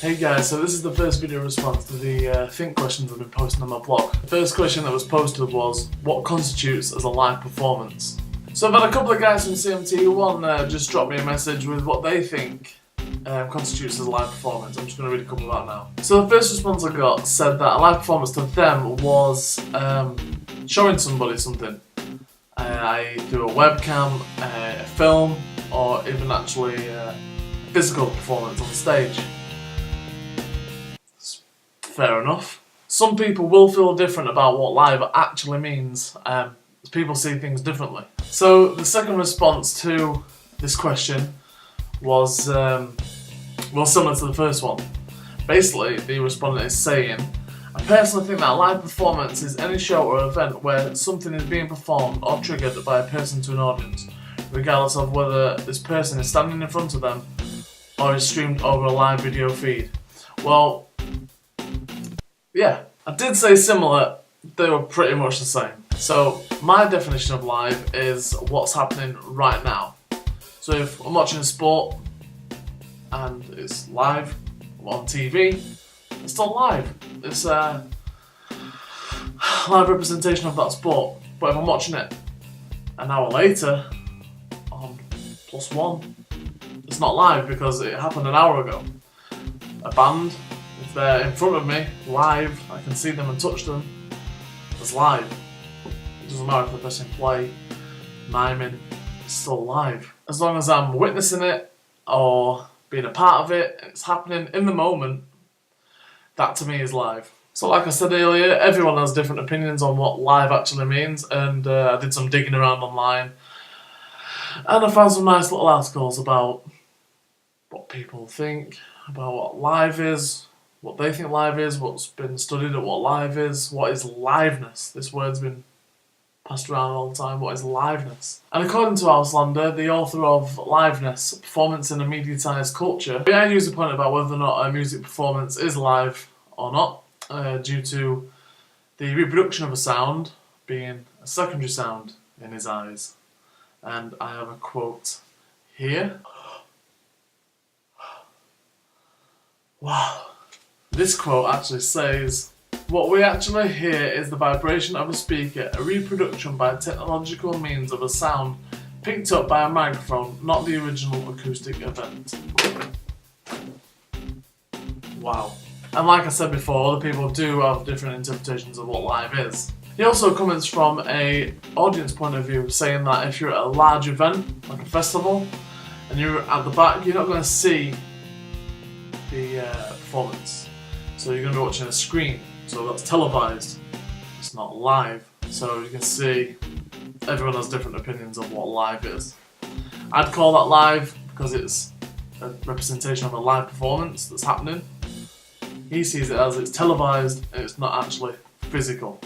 Hey guys, so this is the first video response to the Think questions I've been posting on my blog. The first question that was posted was, what constitutes as a live performance? So I've had a couple of guys from CMT1 just drop me a message with what they think constitutes as a live performance. I'm just going to read a couple of that now. So the first response I got said that a live performance to them was showing somebody something. Through a webcam, a film, or even actually a physical performance on stage. Fair enough. Some people will feel different about what live actually means. People see things differently. So the second response to this question was well, similar to the first one. Basically, the respondent is saying, I personally think that a live performance is any show or event where something is being performed or triggered by a person to an audience, regardless of whether this person is standing in front of them or is streamed over a live video feed. Well, yeah, I did say similar, they were pretty much the same. So my definition of live is what's happening right now. So if I'm watching a sport and it's live on TV, it's still live. It's a live representation of that sport. But if I'm watching it an hour later on +1, it's not live because it happened an hour ago. A band, if they're in front of me, live, I can see them and touch them, it's live. It doesn't matter if they're pressing play, miming, it's still live. As long as I'm witnessing it or being a part of it, and it's happening in the moment, that to me is live. So like I said earlier, everyone has different opinions on what live actually means, and I did some digging around online, and I found some nice little articles about what people think about what live is, what they think live is, what's been studied at what live is, what is liveness. This word's been passed around all the time. What is liveness? And according to Auslander, the author of Liveness, Performance in a Mediatized Culture, he argues the point about whether or not a music performance is live or not, due to the reproduction of a sound being a secondary sound in his eyes. And I have a quote here. Wow. This quote actually says, what we actually hear is the vibration of a speaker, a reproduction by technological means of a sound picked up by a microphone, not the original acoustic event. Wow. And like I said before, other people do have different interpretations of what live is. He also comments from an audience point of view, saying that if you're at a large event, like a festival, and you're at the back, you're not going to see the performance. So you're going to be watching a screen, so that's televised, it's not live. So you can see everyone has different opinions of what live is. I'd call that live because it's a representation of a live performance that's happening. He sees it as it's televised and it's not actually physical.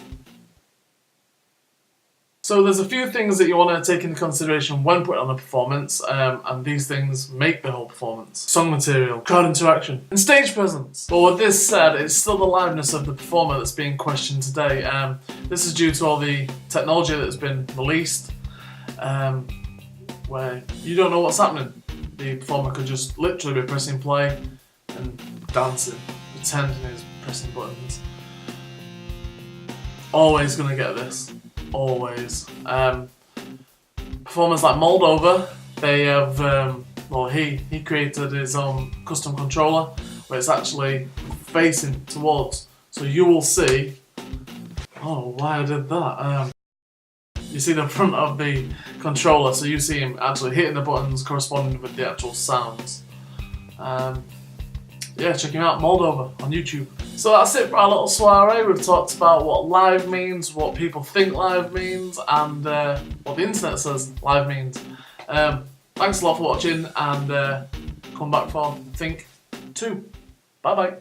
So there's a few things that you want to take into consideration when putting on a performance, and these things make the whole performance. Song material, crowd interaction, and stage presence. But with this said, it's still the liveness of the performer that's being questioned today. This is due to all the technology that's been released, where you don't know what's happening. The performer could just literally be pressing play and dancing, pretending he's pressing buttons. Always gonna get this. Always. Performers like Moldova, they have, well, he created his own custom controller where it's actually facing towards. So you will see, oh, why I did that. You see the front of the controller, so you see him actually hitting the buttons corresponding with the actual sounds. Yeah, check him out, Moldova, on YouTube. So that's it for our little soiree. We've talked about what live means, what people think live means, and what the internet says live means. Thanks a lot for watching, and come back for Think 2. Bye bye.